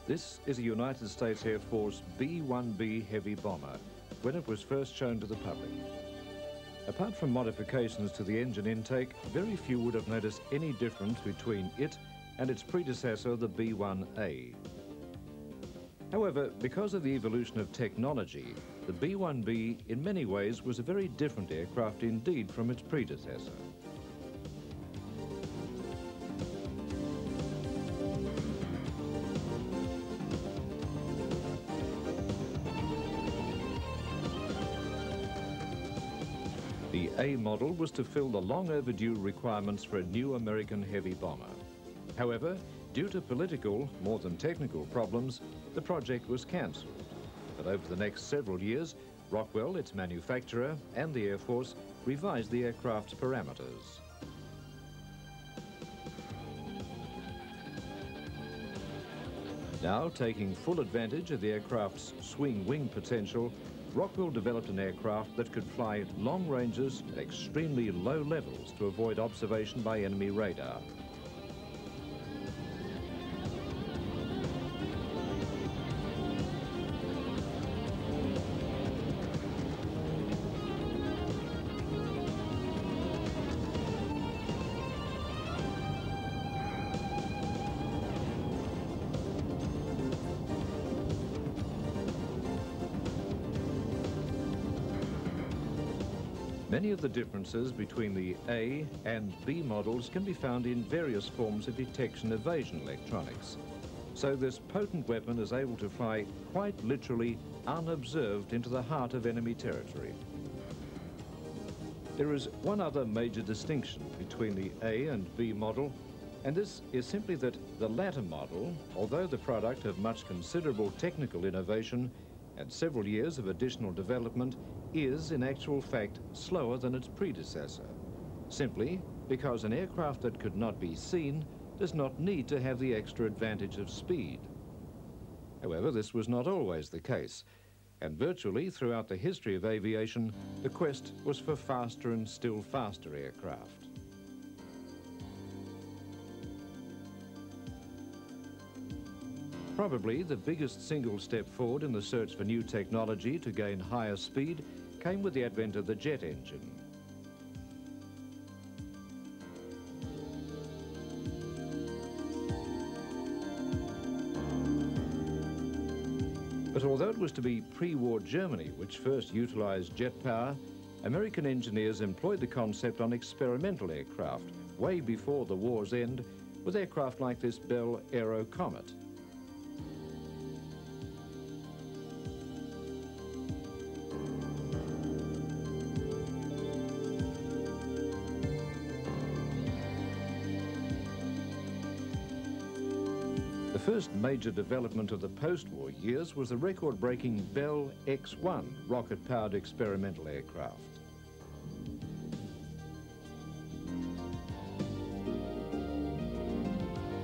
This is a United States Air Force B-1B heavy bomber when it was first shown to the public. Apart from modifications to the engine intake, very few would have noticed any difference between it and its predecessor, the B-1A. However, because of the evolution of technology, the B-1B in many ways was a very different aircraft indeed from its predecessor. The A model was to fill the long overdue requirements for a new American heavy bomber. However, due to political, more than technical problems, the project was cancelled. But over the next several years, Rockwell, its manufacturer, and the Air Force revised the aircraft's parameters. Now, taking full advantage of the aircraft's swing wing potential, Rockwell developed an aircraft that could fly long ranges at extremely low levels to avoid observation by enemy radar. Many of the differences between the A and B models can be found in various forms of detection evasion electronics. So this potent weapon is able to fly quite literally unobserved into the heart of enemy territory. There is one other major distinction between the A and B model, and this is simply that the latter model, although the product of much considerable technical innovation and several years of additional development, is in actual fact slower than its predecessor, simply because an aircraft that could not be seen does not need to have the extra advantage of speed. However, this was not always the case, and virtually throughout the history of aviation, the quest was for faster and still faster aircraft. Probably the biggest single step forward in the search for new technology to gain higher speed came with the advent of the jet engine. But although it was to be pre-war Germany which first utilized jet power, American engineers employed the concept on experimental aircraft way before the war's end with aircraft like this Bell Aero Comet. The first major development of the post-war years was the record-breaking Bell X-1 rocket-powered experimental aircraft.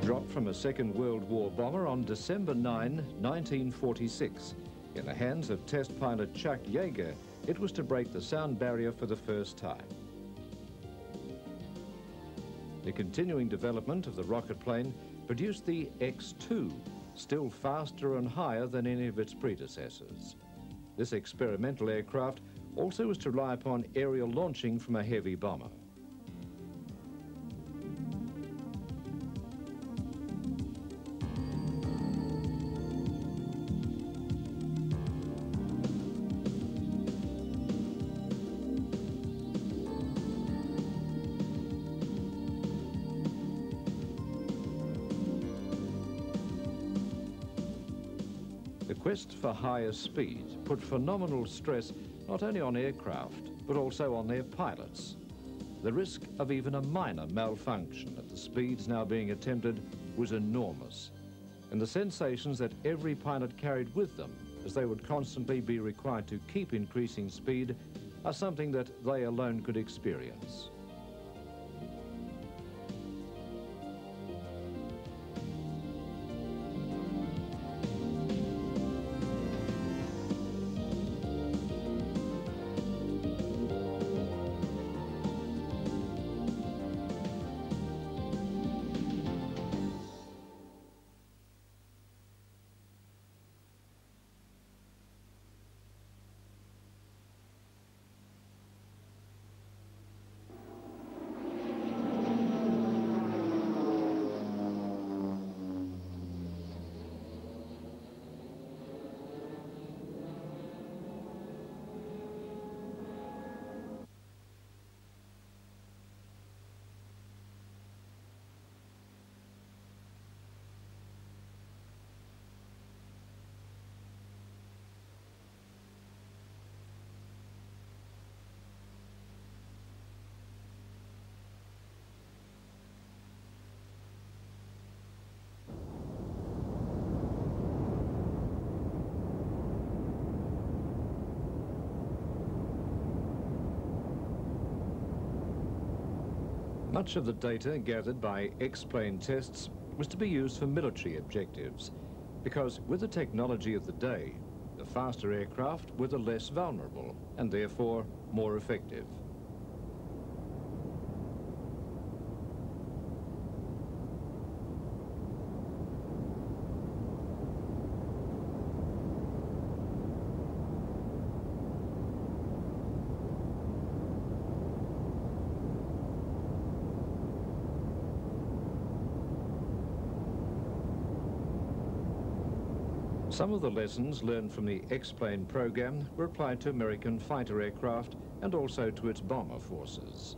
Dropped from a Second World War bomber on December 9, 1946. In the hands of test pilot Chuck Yeager, it was to break the sound barrier for the first time. The continuing development of the rocket plane produced the X-2, still faster and higher than any of its predecessors. This experimental aircraft also was to rely upon aerial launching from a heavy bomber. The quest for higher speed put phenomenal stress not only on aircraft, but also on their pilots. The risk of even a minor malfunction at the speeds now being attempted was enormous, and the sensations that every pilot carried with them, as they would constantly be required to keep increasing speed, are something that they alone could experience. Much of the data gathered by X-plane tests was to be used for military objectives, because with the technology of the day, the faster aircraft were the less vulnerable and therefore more effective. Some of the lessons learned from the X-plane program were applied to American fighter aircraft and also to its bomber forces.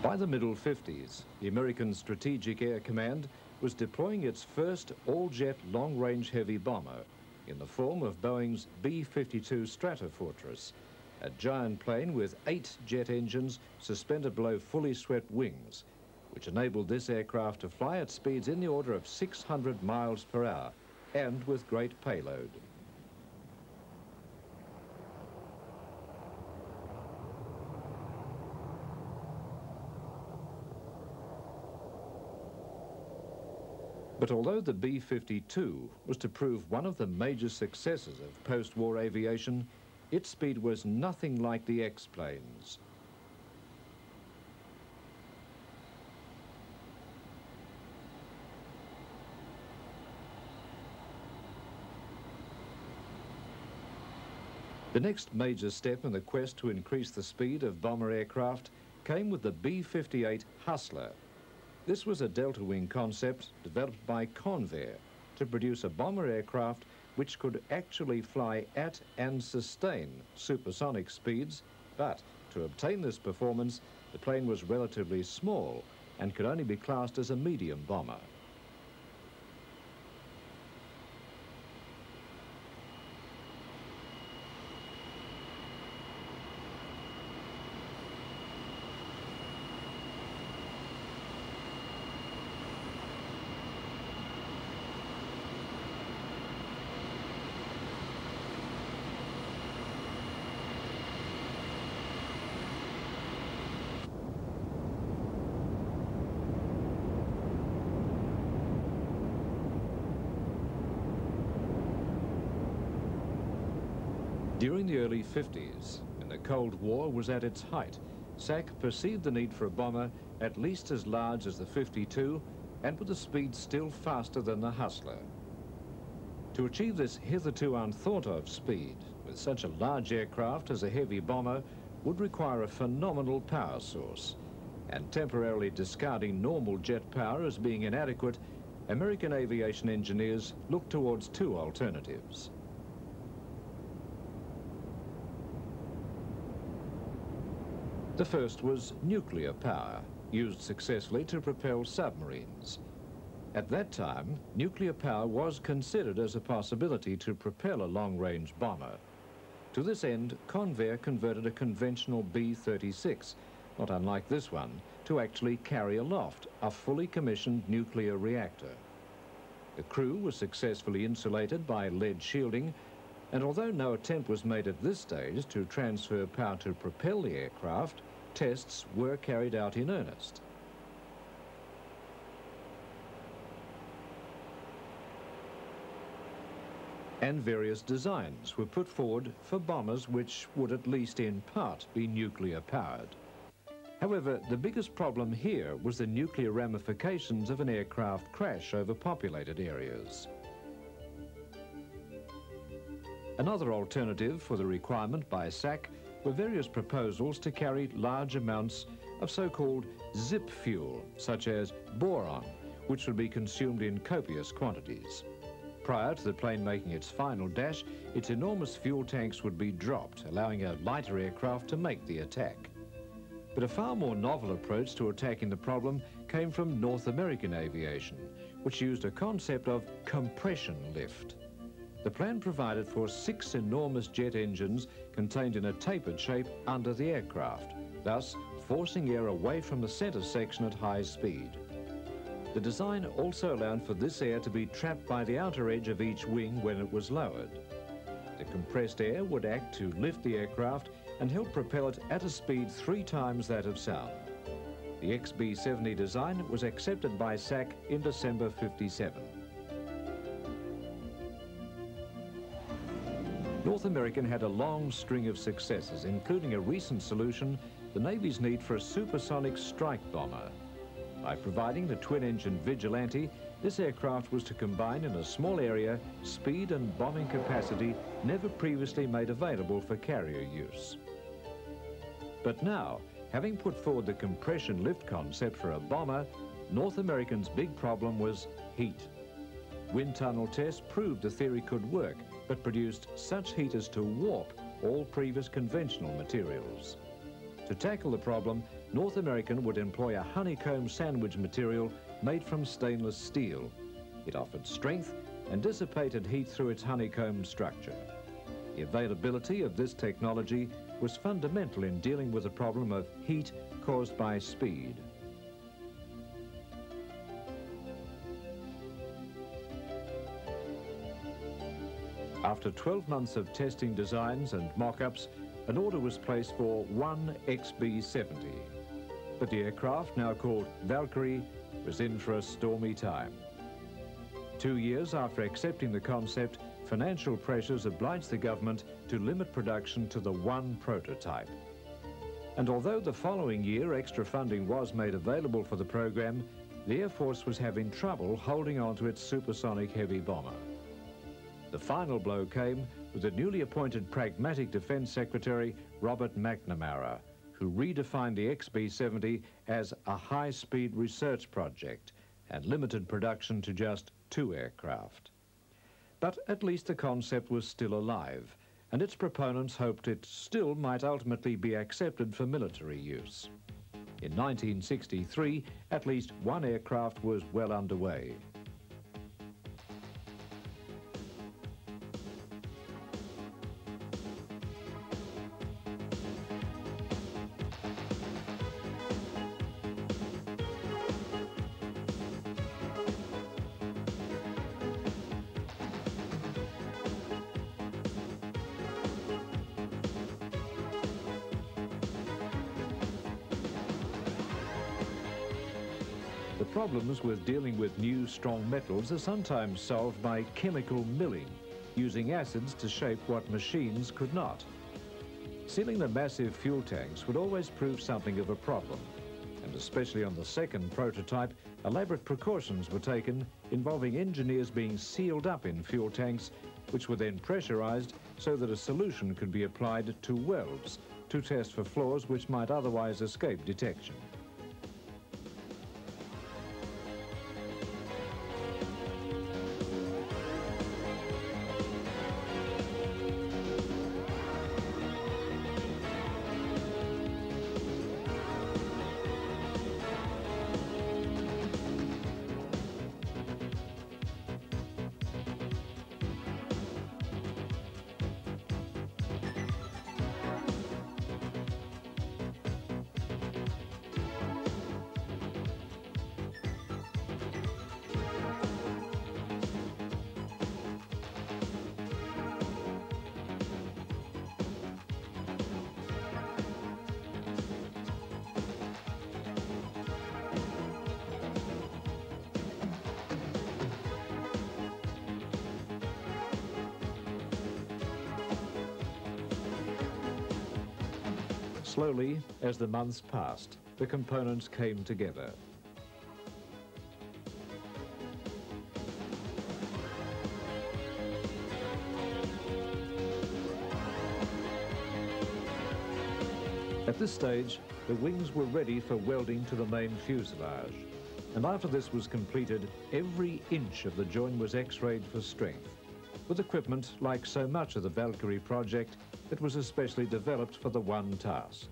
By the middle 50s, the American Strategic Air Command was deploying its first all-jet long-range heavy bomber in the form of Boeing's B-52 Stratofortress, a giant plane with 8 jet engines suspended below fully swept wings, which enabled this aircraft to fly at speeds in the order of 600 miles per hour and with great payload. But although the B-52 was to prove one of the major successes of post-war aviation, its speed was nothing like the X-planes. The next major step in the quest to increase the speed of bomber aircraft came with the B-58 Hustler. This was a delta wing concept developed by Convair to produce a bomber aircraft which could actually fly at and sustain supersonic speeds, but to obtain this performance, the plane was relatively small and could only be classed as a medium bomber. During the early 50s, when the Cold War was at its height, SAC perceived the need for a bomber at least as large as the 52 and with a speed still faster than the Hustler. To achieve this hitherto unthought of speed with such a large aircraft as a heavy bomber would require a phenomenal power source, and temporarily discarding normal jet power as being inadequate, American aviation engineers looked towards 2 alternatives. The first was nuclear power, used successfully to propel submarines. At that time, nuclear power was considered as a possibility to propel a long-range bomber. To this end, Convair converted a conventional B-36, not unlike this one, to actually carry aloft a fully commissioned nuclear reactor. The crew was successfully insulated by lead shielding, and although no attempt was made at this stage to transfer power to propel the aircraft, tests were carried out in earnest. And various designs were put forward for bombers which would at least in part be nuclear powered. However, the biggest problem here was the nuclear ramifications of an aircraft crash over populated areas. Another alternative for the requirement by SAC were various proposals to carry large amounts of so-called zip fuel, such as boron, which would be consumed in copious quantities. Prior to the plane making its final dash, its enormous fuel tanks would be dropped, allowing a lighter aircraft to make the attack. But a far more novel approach to attacking the problem came from North American aviation, which used a concept of compression lift. The plan provided for 6 enormous jet engines contained in a tapered shape under the aircraft. Thus, forcing air away from the center section at high speed. The design also allowed for this air to be trapped by the outer edge of each wing when it was lowered. The compressed air would act to lift the aircraft and help propel it at a speed 3 times that of sound. The XB-70 design was accepted by SAC in December '57. North American had a long string of successes, including a recent solution, the Navy's need for a supersonic strike bomber. By providing the twin-engine Vigilante, this aircraft was to combine in a small area speed and bombing capacity never previously made available for carrier use. But now, having put forward the compression lift concept for a bomber, North American's big problem was heat. Wind tunnel tests proved the theory could work, but produced such heat as to warp all previous conventional materials. To tackle the problem, North American would employ a honeycomb sandwich material made from stainless steel. It offered strength and dissipated heat through its honeycomb structure. The availability of this technology was fundamental in dealing with the problem of heat caused by speed. After 12 months of testing designs and mock-ups, an order was placed for one XB-70. But the aircraft, now called Valkyrie, was in for a stormy time. 2 years after accepting the concept, financial pressures obliged the government to limit production to the one prototype. And although the following year extra funding was made available for the program, the Air Force was having trouble holding on to its supersonic heavy bomber. The final blow came with the newly appointed Pragmatic Defense Secretary, Robert McNamara, who redefined the XB-70 as a high-speed research project and limited production to just 2 aircraft. But at least the concept was still alive, and its proponents hoped it still might ultimately be accepted for military use. In 1963, at least 1 aircraft was well underway. The problems with dealing with new strong metals are sometimes solved by chemical milling, using acids to shape what machines could not. Sealing the massive fuel tanks would always prove something of a problem, and especially on the second prototype, elaborate precautions were taken involving engineers being sealed up in fuel tanks, which were then pressurized so that a solution could be applied to welds to test for flaws which might otherwise escape detection. Slowly, as the months passed, the components came together. At this stage, the wings were ready for welding to the main fuselage. And after this was completed, every inch of the join was X-rayed for strength, with equipment like so much of the Valkyrie project that was especially developed for the one task.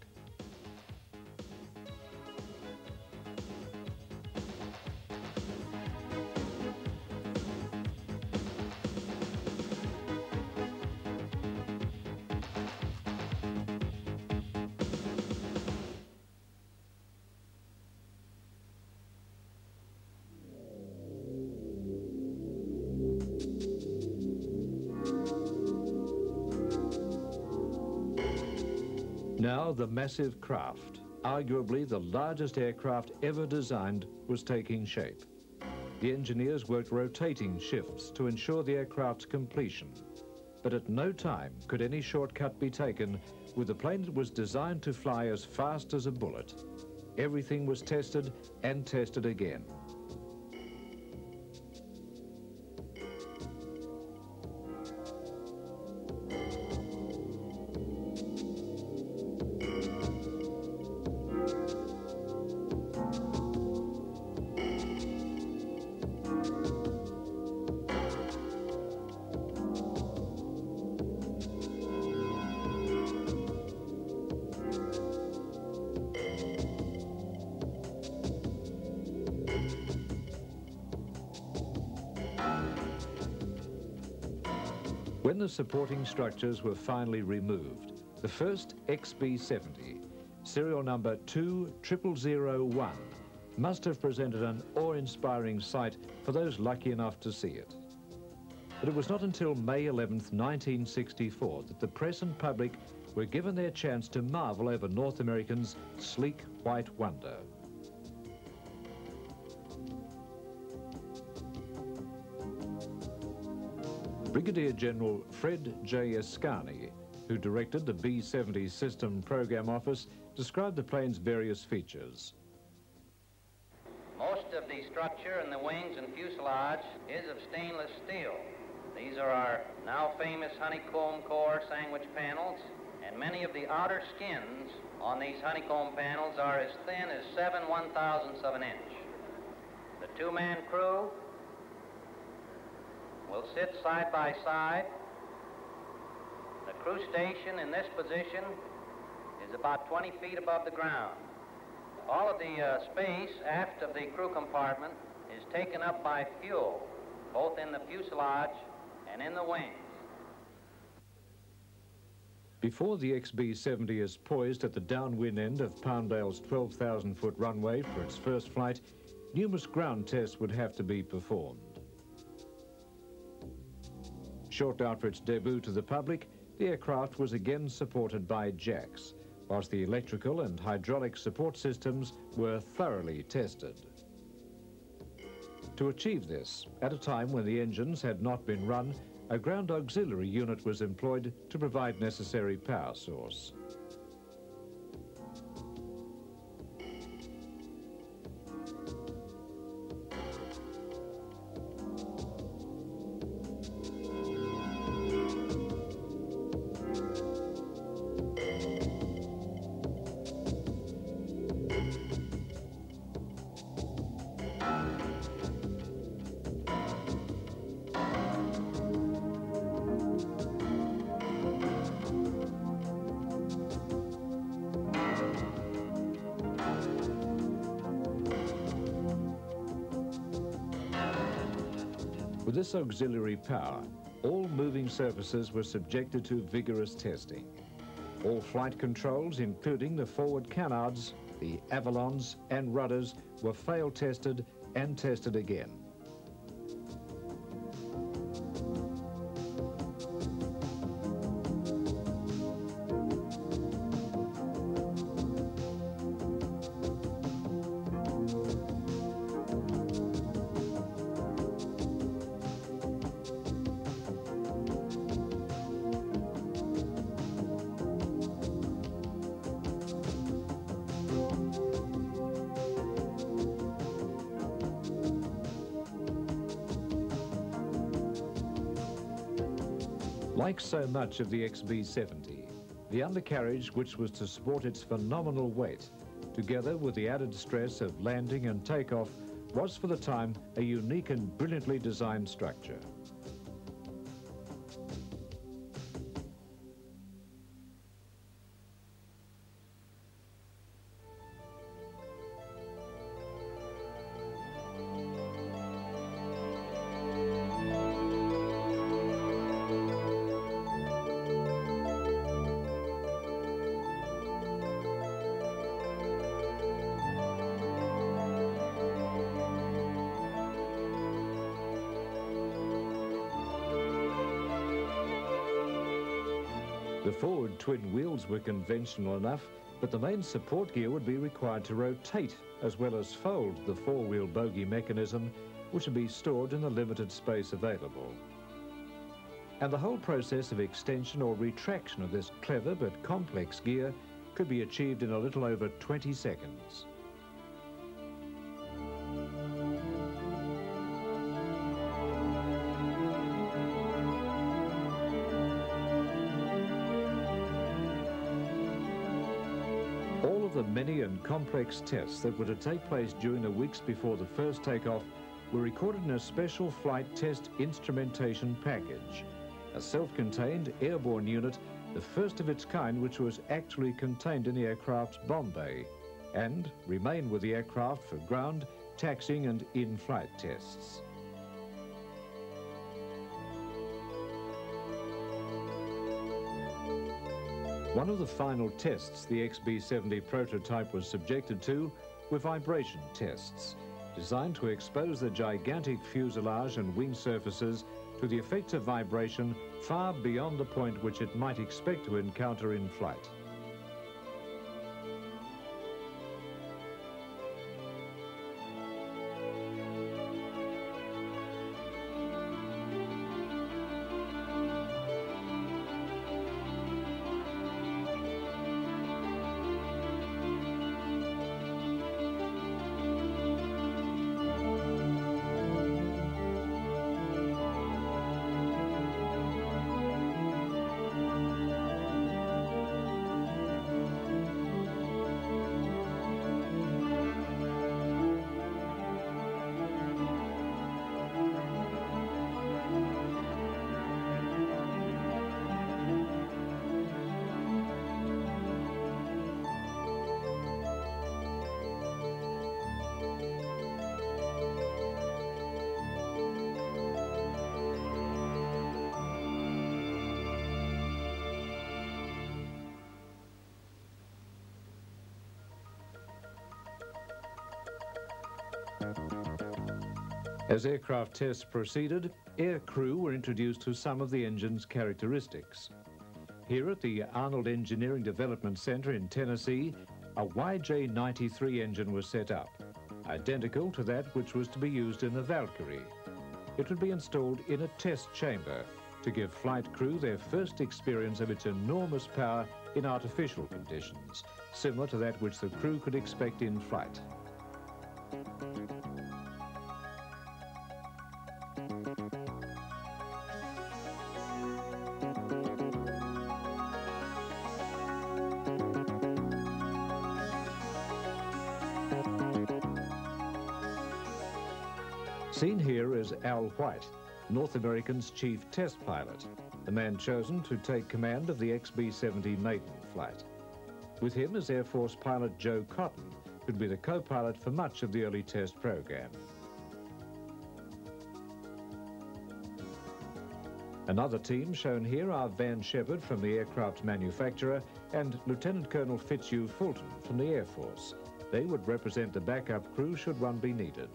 Now the massive craft, arguably the largest aircraft ever designed, was taking shape. The engineers worked rotating shifts to ensure the aircraft's completion. But at no time could any shortcut be taken with a plane that was designed to fly as fast as a bullet. Everything was tested and tested again. When the supporting structures were finally removed, the first XB-70, serial number 20001, must have presented an awe-inspiring sight for those lucky enough to see it. But it was not until May 11th, 1964 that the press and public were given their chance to marvel over North America's sleek white wonder. Brigadier General Fred J. Ascani, who directed the B-70 System Program Office, described the plane's various features. Most of the structure in the wings and fuselage is of stainless steel. These are our now famous honeycomb core sandwich panels, and many of the outer skins on these honeycomb panels are as thin as 7/1000ths of an inch. The two-man crew will sit side by side. The crew station in this position is about 20 feet above the ground. All of the space aft of the crew compartment is taken up by fuel, both in the fuselage and in the wings. Before the XB-70 is poised at the downwind end of Palmdale's 12,000-foot runway for its first flight, numerous ground tests would have to be performed. Shortly after its debut to the public, the aircraft was again supported by jacks, whilst the electrical and hydraulic support systems were thoroughly tested. To achieve this, at a time when the engines had not been run, a ground auxiliary unit was employed to provide necessary power source. With this auxiliary power, all moving surfaces were subjected to vigorous testing. All flight controls, including the forward canards, the ailerons and rudders, were fail tested and tested again. Like so much of the XB-70, the undercarriage, which was to support its phenomenal weight, together with the added stress of landing and takeoff, was for the time a unique and brilliantly designed structure. The forward twin wheels were conventional enough, but the main support gear would be required to rotate as well as fold the four-wheel bogie mechanism, which would be stored in the limited space available. And the whole process of extension or retraction of this clever but complex gear could be achieved in a little over 20 seconds. All of the many and complex tests that were to take place during the weeks before the first takeoff were recorded in a special flight test instrumentation package, a self-contained airborne unit, the first of its kind which was actually contained in the aircraft's bomb bay, and remained with the aircraft for ground, taxiing and in-flight tests. One of the final tests the XB-70 prototype was subjected to were vibration tests, designed to expose the gigantic fuselage and wing surfaces to the effects of vibration far beyond the point which it might expect to encounter in flight. As aircraft tests proceeded, air crew were introduced to some of the engine's characteristics. Here at the Arnold Engineering Development Center in Tennessee, a YJ-93 engine was set up, identical to that which was to be used in the Valkyrie. It would be installed in a test chamber to give flight crew their first experience of its enormous power in artificial conditions, similar to that which the crew could expect in flight. Seen here is Al White, North American's chief test pilot, the man chosen to take command of the XB-70 maiden flight. With him is Air Force pilot Joe Cotton, who'd be the co-pilot for much of the early test program. Another team shown here are Van Shepard from the aircraft manufacturer and Lieutenant Colonel Fitzhugh Fulton from the Air Force. They would represent the backup crew should one be needed.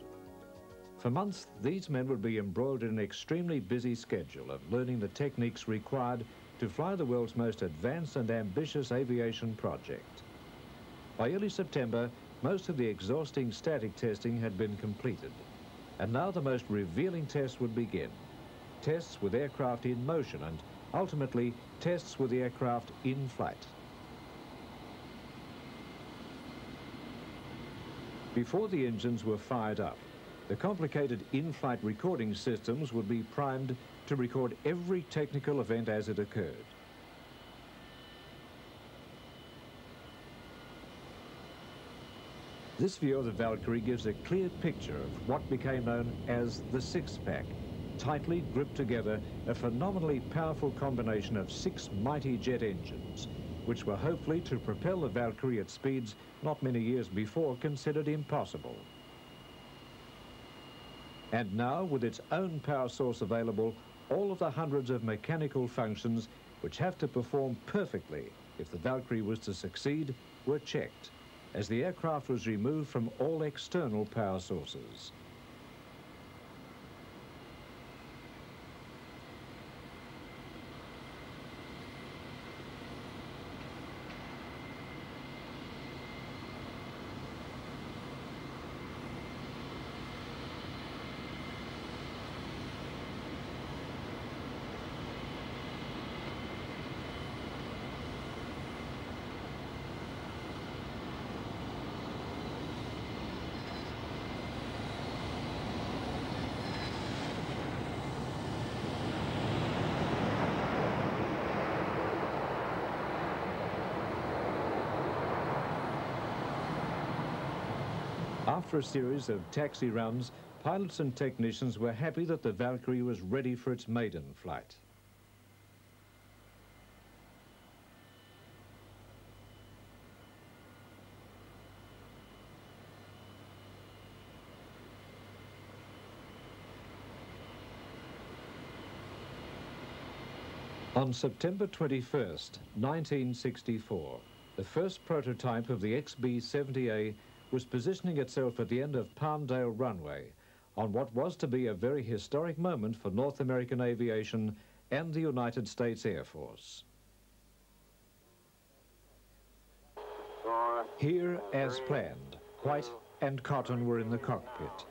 For months, these men would be embroiled in an extremely busy schedule of learning the techniques required to fly the world's most advanced and ambitious aviation project. By early September, most of the exhausting static testing had been completed. And now the most revealing test would begin. Tests with aircraft in motion and, ultimately, tests with the aircraft in flight. Before the engines were fired up, the complicated in-flight recording systems would be primed to record every technical event as it occurred. This view of the Valkyrie gives a clear picture of what became known as the six-pack, tightly gripped together, a phenomenally powerful combination of 6 mighty jet engines, which were hopefully to propel the Valkyrie at speeds not many years before considered impossible. And now, with its own power source available, all of the hundreds of mechanical functions which have to perform perfectly if the Valkyrie was to succeed were checked, as the aircraft was removed from all external power sources. After a series of taxi runs, pilots and technicians were happy that the Valkyrie was ready for its maiden flight. On September 21st, 1964, the first prototype of the XB-70A was positioning itself at the end of Palmdale Runway on what was to be a very historic moment for North American aviation and the United States Air Force. Here, as planned, White and Cotton were in the cockpit.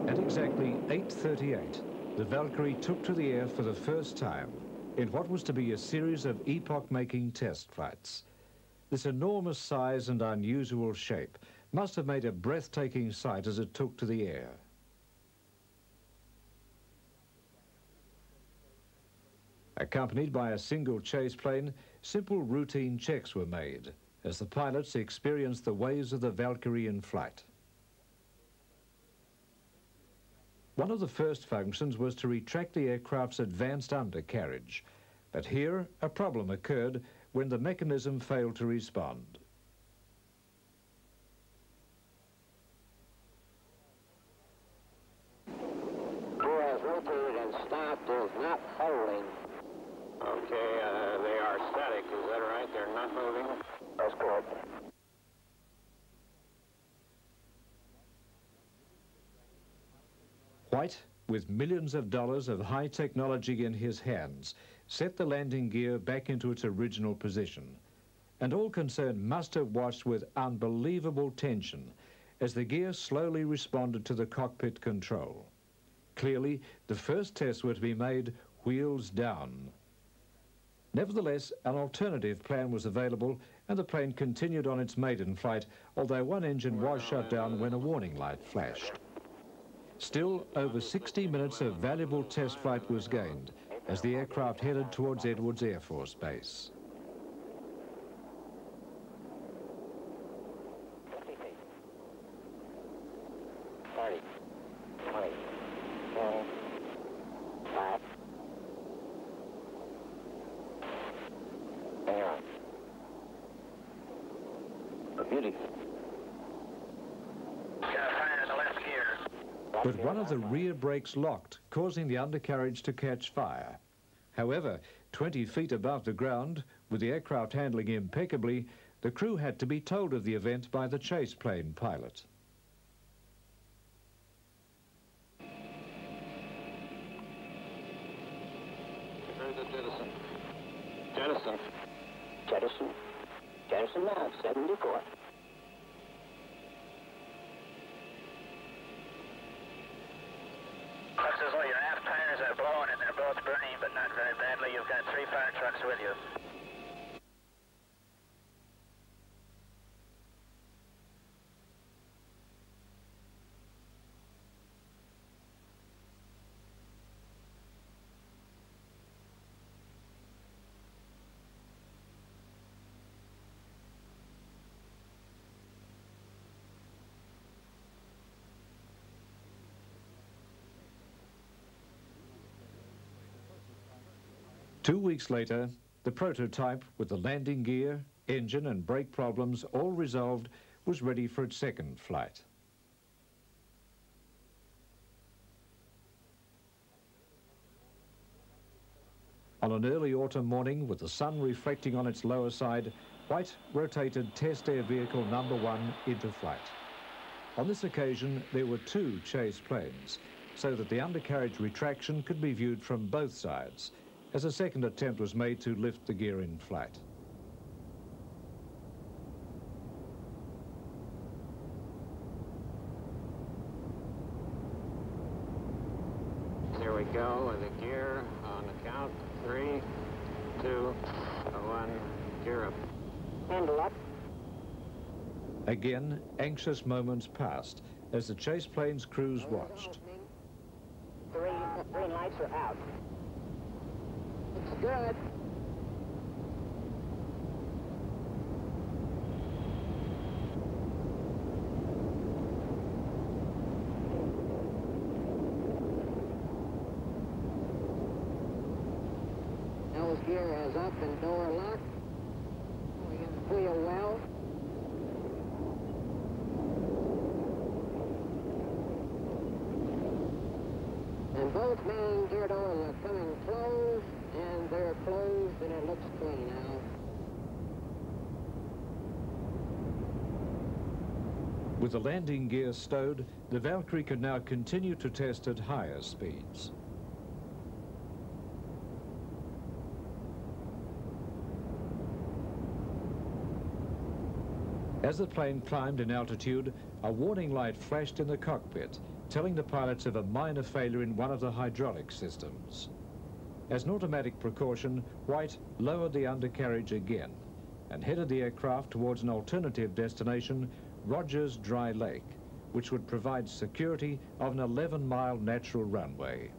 At exactly 8:38, the Valkyrie took to the air for the first time in what was to be a series of epoch-making test flights. This enormous size and unusual shape must have made a breathtaking sight as it took to the air. Accompanied by a single chase plane, simple routine checks were made as the pilots experienced the ways of the Valkyrie in flight. One of the first functions was to retract the aircraft's advanced undercarriage, but here a problem occurred when the mechanism failed to respond. Crew has rotated and stopped, is not holding. Okay, they are static, is that right? They're not moving? That's correct. White, with millions of dollars of high technology in his hands, set the landing gear back into its original position. And all concerned must have watched with unbelievable tension as the gear slowly responded to the cockpit control. Clearly, the first tests were to be made wheels down. Nevertheless, an alternative plan was available and the plane continued on its maiden flight, although one engine was shut down when a warning light flashed. Still, over 60 minutes of valuable test flight was gained as the aircraft headed towards Edwards Air Force Base. But one of the rear brakes locked, causing the undercarriage to catch fire. However, 20 feet above the ground, with the aircraft handling impeccably, the crew had to be told of the event by the chase plane pilot. Jettison. Jettison. Jettison. Jettison now, 74. Looks as though your aft tires are blowing and they're both burning, but not very badly. You've got 3 fire trucks with you. Two weeks later, the prototype, with the landing gear, engine and brake problems all resolved, was ready for its second flight. On an early autumn morning, with the sun reflecting on its lower side, White rotated Test Air Vehicle number 1 into flight. On this occasion, there were 2 chase planes, so that the undercarriage retraction could be viewed from both sides, as a second attempt was made to lift the gear in flight. Here we go with the gear on the count. 3, 2, 1. on. Gear up. Handle up. Again, anxious moments passed as the chase plane's crews watched. Green lights are out. It's good. Nose gear is up and door locked. We can wheel well. And both main gear doors are coming closed, and they're closed, and it looks clean now. With the landing gear stowed, the Valkyrie could now continue to test at higher speeds. As the plane climbed in altitude, a warning light flashed in the cockpit, telling the pilots of a minor failure in one of the hydraulic systems. As an automatic precaution, White lowered the undercarriage again and headed the aircraft towards an alternative destination, Rogers Dry Lake, which would provide security of an 11-mile natural runway.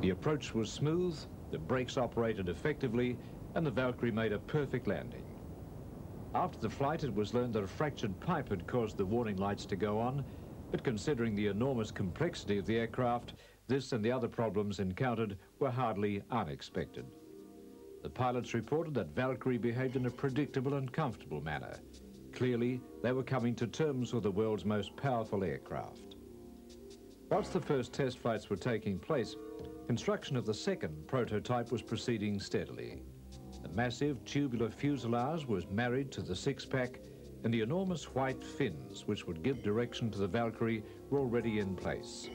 The approach was smooth, the brakes operated effectively, and the Valkyrie made a perfect landing. After the flight, it was learned that a fractured pipe had caused the warning lights to go on, but considering the enormous complexity of the aircraft, this and the other problems encountered were hardly unexpected. The pilots reported that Valkyrie behaved in a predictable and comfortable manner. Clearly, they were coming to terms with the world's most powerful aircraft. Whilst the first test flights were taking place, construction of the second prototype was proceeding steadily. The massive tubular fuselage was married to the six-pack, and the enormous white fins, which would give direction to the Valkyrie, were already in place.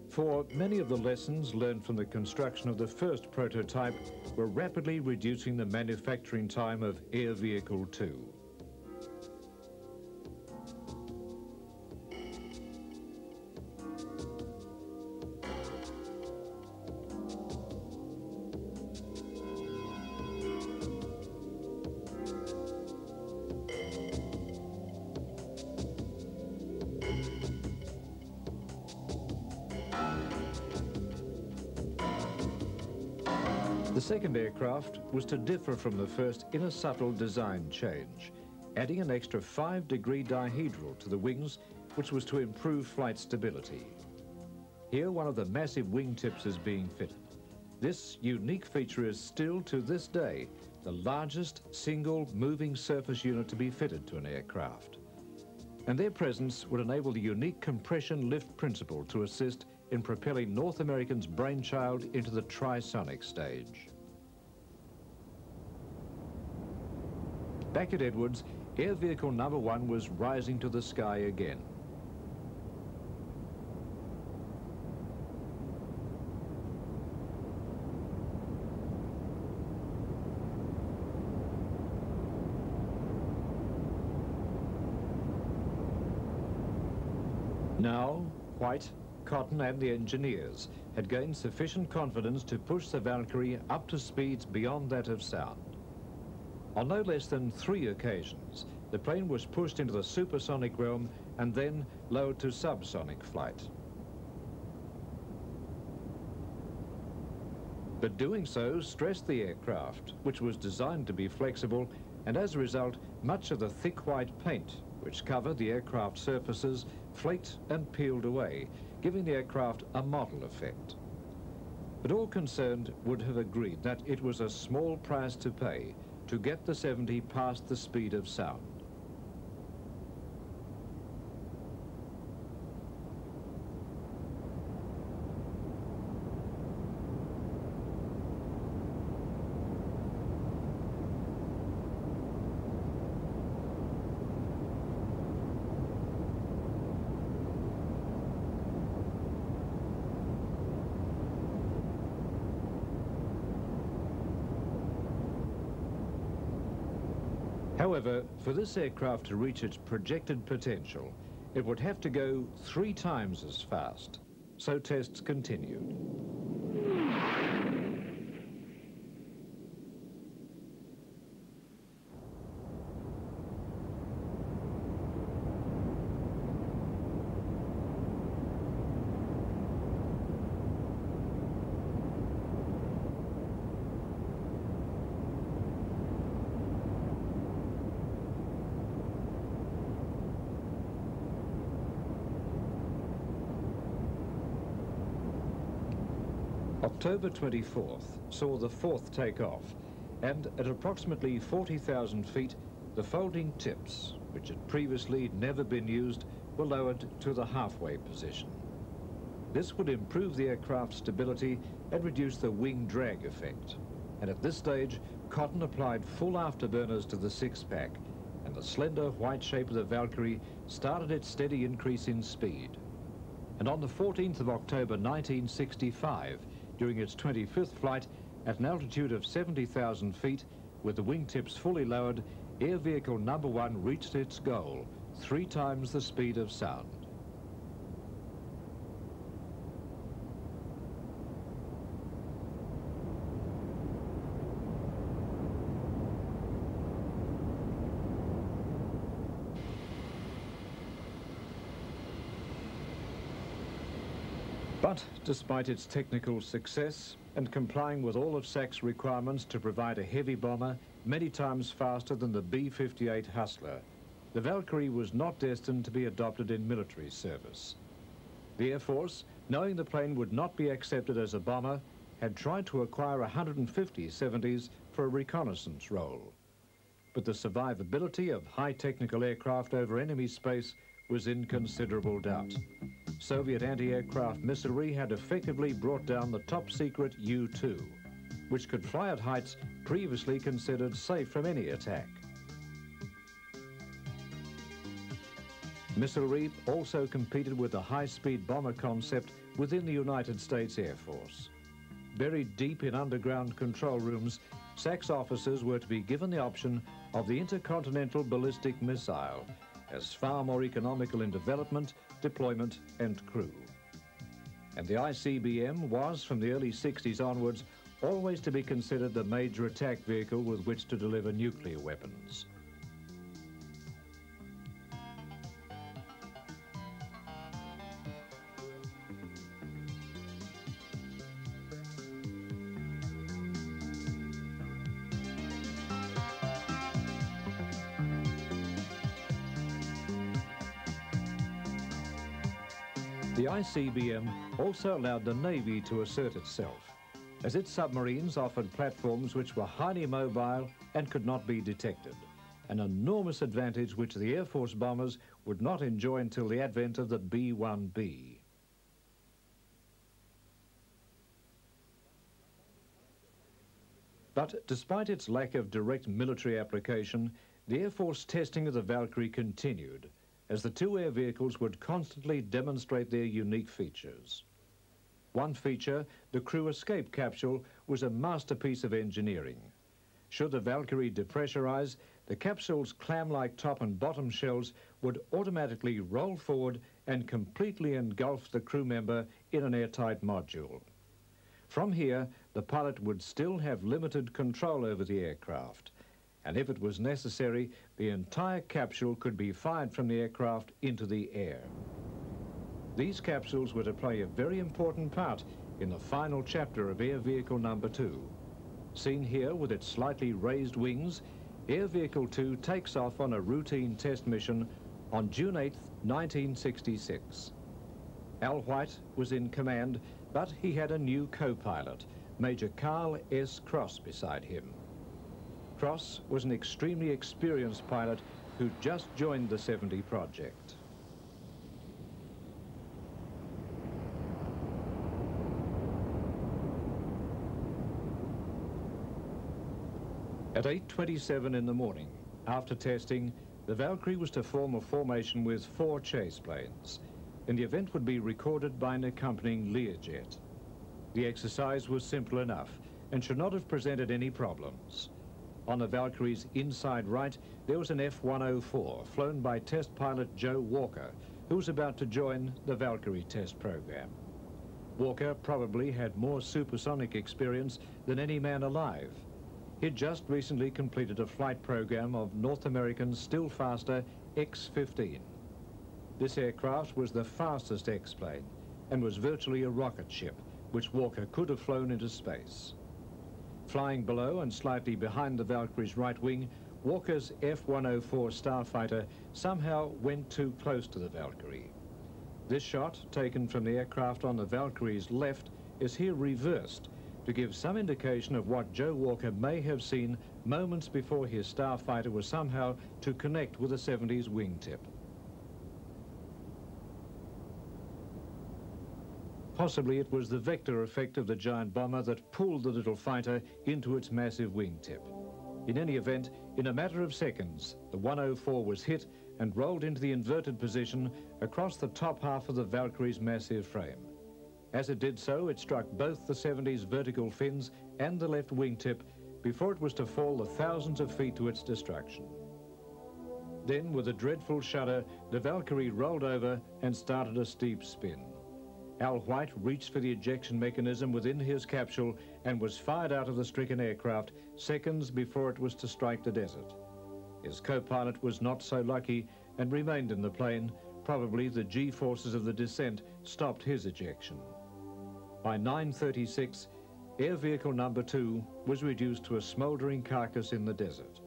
For many of the lessons learned from the construction of the first prototype were rapidly reducing the manufacturing time of Air Vehicle 2. The second aircraft was to differ from the first in a subtle design change, adding an extra 5-degree dihedral to the wings, which was to improve flight stability. Here, one of the massive wingtips is being fitted. This unique feature is still, to this day, the largest single moving surface unit to be fitted to an aircraft. And their presence would enable the unique compression lift principle to assist in propelling North American's brainchild into the trisonic stage. Back at Edwards, Air Vehicle number 1 was rising to the sky again. Now, White, Cotton and the engineers had gained sufficient confidence to push the Valkyrie up to speeds beyond that of sound. On no less than 3 occasions, the plane was pushed into the supersonic realm and then lowered to subsonic flight. But doing so stressed the aircraft, which was designed to be flexible, and as a result, much of the thick white paint which covered the aircraft surfaces flaked and peeled away, giving the aircraft a model effect. But all concerned would have agreed that it was a small price to pay to get the 70 past the speed of sound. However, for this aircraft to reach its projected potential, it would have to go 3 times as fast. So tests continued. October 24th saw the 4th takeoff, and at approximately 40,000 feet, the folding tips, which had previously never been used, were lowered to the halfway position. This would improve the aircraft's stability and reduce the wing drag effect. And at this stage, Cotton applied full afterburners to the 6-pack, and the slender white shape of the Valkyrie started its steady increase in speed. And on the 14th of October 1965, during its 25th flight, at an altitude of 70,000 feet, with the wingtips fully lowered, Air Vehicle number 1 reached its goal, 3 times the speed of sound. But despite its technical success and complying with all of SAC's requirements to provide a heavy bomber many times faster than the B-58 Hustler, the Valkyrie was not destined to be adopted in military service. The Air Force, knowing the plane would not be accepted as a bomber, had tried to acquire 150 70s for a reconnaissance role. But the survivability of high technical aircraft over enemy space was in considerable doubt. Soviet anti-aircraft missilery had effectively brought down the top-secret U-2, which could fly at heights previously considered safe from any attack. Missilery also competed with the high-speed bomber concept within the United States Air Force. Buried deep in underground control rooms, SAC's officers were to be given the option of the intercontinental ballistic missile, as far more economical in development, deployment and crew. And the ICBM was, from the early 60s onwards, always to be considered the major attack vehicle with which to deliver nuclear weapons. The ICBM also allowed the Navy to assert itself, as its submarines offered platforms which were highly mobile and could not be detected, an enormous advantage which the Air Force bombers would not enjoy until the advent of the B-1B. But despite its lack of direct military application, the Air Force testing of the Valkyrie continued, as the 2 air vehicles would constantly demonstrate their unique features. One feature, the crew escape capsule, was a masterpiece of engineering. Should the Valkyrie depressurize, the capsule's clam-like top and bottom shells would automatically roll forward and completely engulf the crew member in an airtight module. From here, the pilot would still have limited control over the aircraft, and if it was necessary, the entire capsule could be fired from the aircraft into the air. These capsules were to play a very important part in the final chapter of Air Vehicle number 2. Seen here with its slightly raised wings, Air Vehicle 2 takes off on a routine test mission on June 8, 1966. Al White was in command, but he had a new co-pilot, Major Carl S. Cross, beside him. Cross was an extremely experienced pilot who just joined the 70 project. At 8:27 in the morning, after testing, the Valkyrie was to form a formation with 4 chase planes, and the event would be recorded by an accompanying Learjet. The exercise was simple enough and should not have presented any problems. On the Valkyrie's inside right, there was an F-104 flown by test pilot Joe Walker, who was about to join the Valkyrie test program. Walker probably had more supersonic experience than any man alive. He'd just recently completed a flight program of North American's still faster X-15. This aircraft was the fastest X-plane and was virtually a rocket ship, which Walker could have flown into space. Flying below and slightly behind the Valkyrie's right wing, Walker's F-104 starfighter somehow went too close to the Valkyrie. This shot, taken from the aircraft on the Valkyrie's left, is here reversed to give some indication of what Joe Walker may have seen moments before his starfighter was somehow to connect with the 70's wingtip. Possibly it was the vector effect of the giant bomber that pulled the little fighter into its massive wingtip. In any event, in a matter of seconds, the 104 was hit and rolled into the inverted position across the top half of the Valkyrie's massive frame. As it did so, it struck both the 70's vertical fins and the left wingtip before it was to fall the thousands of feet to its destruction. Then, with a dreadful shudder, the Valkyrie rolled over and started a steep spin. Al White reached for the ejection mechanism within his capsule and was fired out of the stricken aircraft seconds before it was to strike the desert. His co-pilot was not so lucky and remained in the plane. Probably the G-forces of the descent stopped his ejection. By 9:36, air vehicle number 2 was reduced to a smoldering carcass in the desert.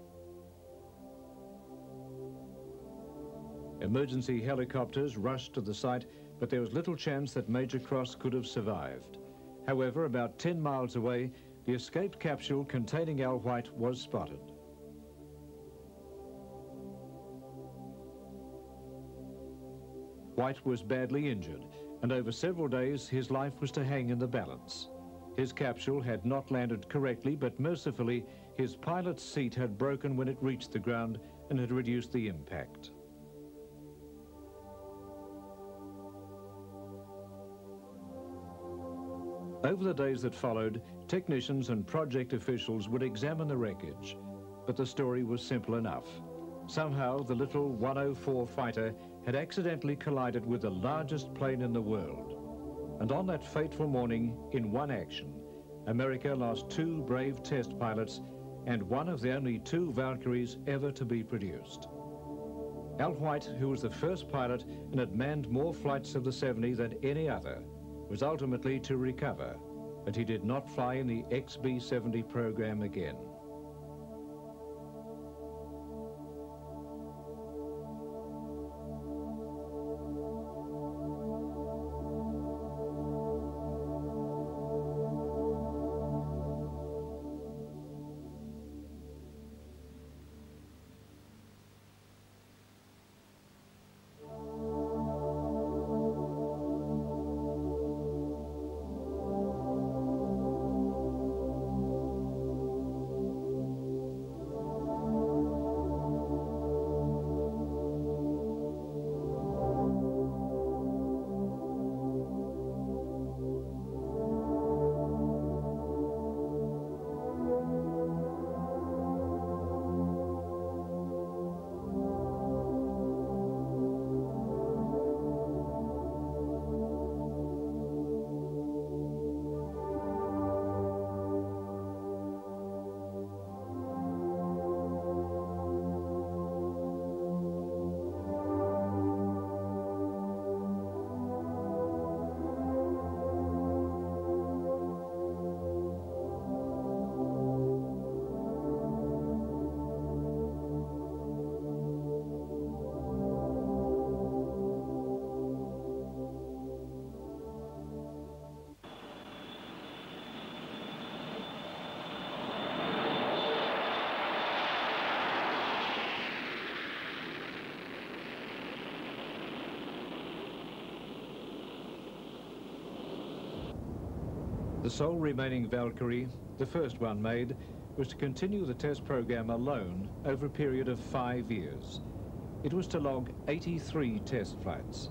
Emergency helicopters rushed to the site, but there was little chance that Major Cross could have survived. However, about 10 miles away, the escaped capsule containing Al White was spotted. White was badly injured, and over several days his life was to hang in the balance. His capsule had not landed correctly, but mercifully his pilot's seat had broken when it reached the ground and had reduced the impact. Over the days that followed, technicians and project officials would examine the wreckage, but the story was simple enough. Somehow the little 104 fighter had accidentally collided with the largest plane in the world. And on that fateful morning, in one action, America lost 2 brave test pilots and one of the only 2 Valkyries ever to be produced. Al White, who was the first pilot and had manned more flights of the 70 than any other, was ultimately to recover, but he did not fly in the XB-70 program again. The sole remaining Valkyrie, the first one made, was to continue the test program alone over a period of 5 years. It was to log 83 test flights,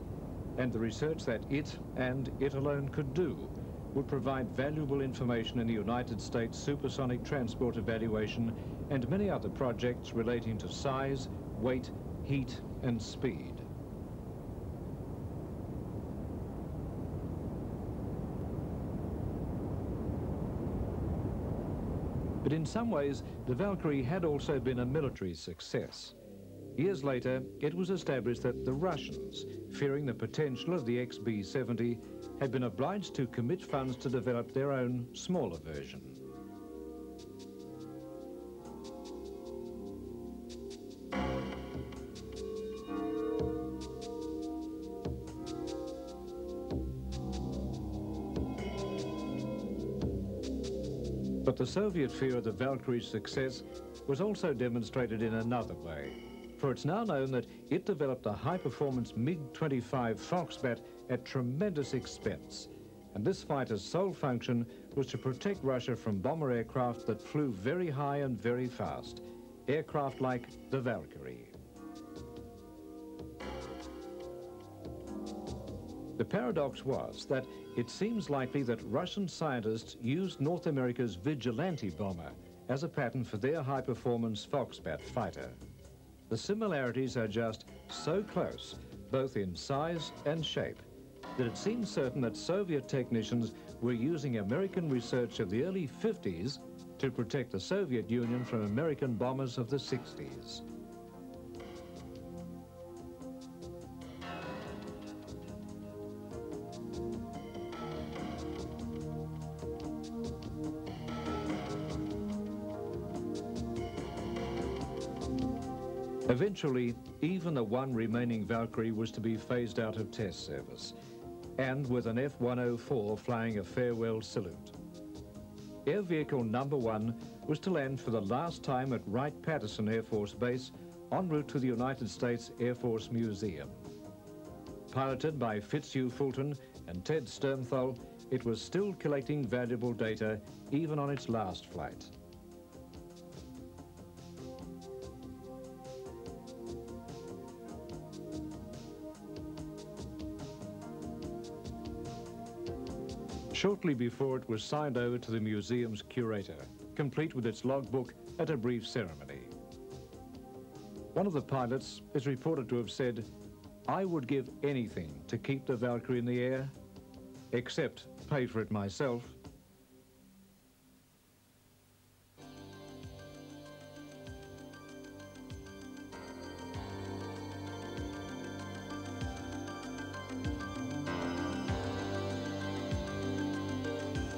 and the research that it and it alone could do would provide valuable information in the United States supersonic transport evaluation and many other projects relating to size, weight, heat, and speed. But in some ways, the Valkyrie had also been a military success. Years later, it was established that the Russians, fearing the potential of the XB-70, had been obliged to commit funds to develop their own smaller version. But the Soviet fear of the Valkyrie's success was also demonstrated in another way. For it's now known that it developed a high-performance MiG-25 Foxbat at tremendous expense. And this fighter's sole function was to protect Russia from bomber aircraft that flew very high and very fast, aircraft like the Valkyrie. The paradox was that it seems likely that Russian scientists used North America's Vigilante bomber as a pattern for their high-performance Foxbat fighter. The similarities are just so close, both in size and shape, that it seems certain that Soviet technicians were using American research of the early 50s to protect the Soviet Union from American bombers of the 60s. Eventually, even the one remaining Valkyrie was to be phased out of test service, and with an F-104 flying a farewell salute. Air Vehicle Number 1 was to land for the last time at Wright-Patterson Air Force Base en route to the United States Air Force Museum. Piloted by Fitzhugh Fulton and Ted Sternthal, it was still collecting valuable data even on its last flight. Shortly before it was signed over to the museum's curator, complete with its logbook at a brief ceremony. One of the pilots is reported to have said, "I would give anything to keep the Valkyrie in the air, except pay for it myself."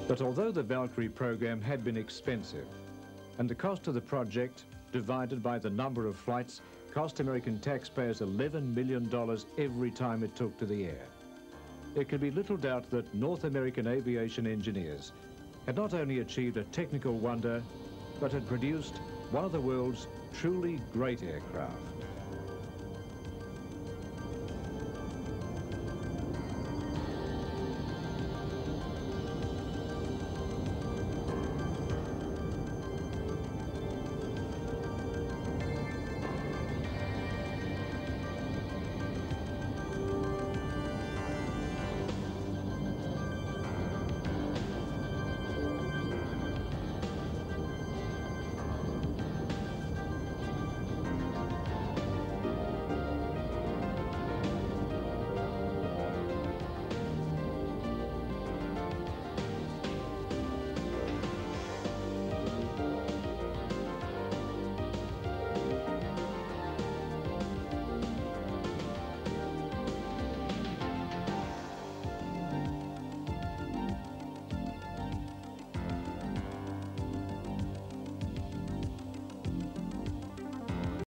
But although the Valkyrie program had been expensive, and the cost of the project, divided by the number of flights, cost American taxpayers $11 million every time it took to the air, there could be little doubt that North American aviation engineers had not only achieved a technical wonder, but had produced one of the world's truly great aircraft.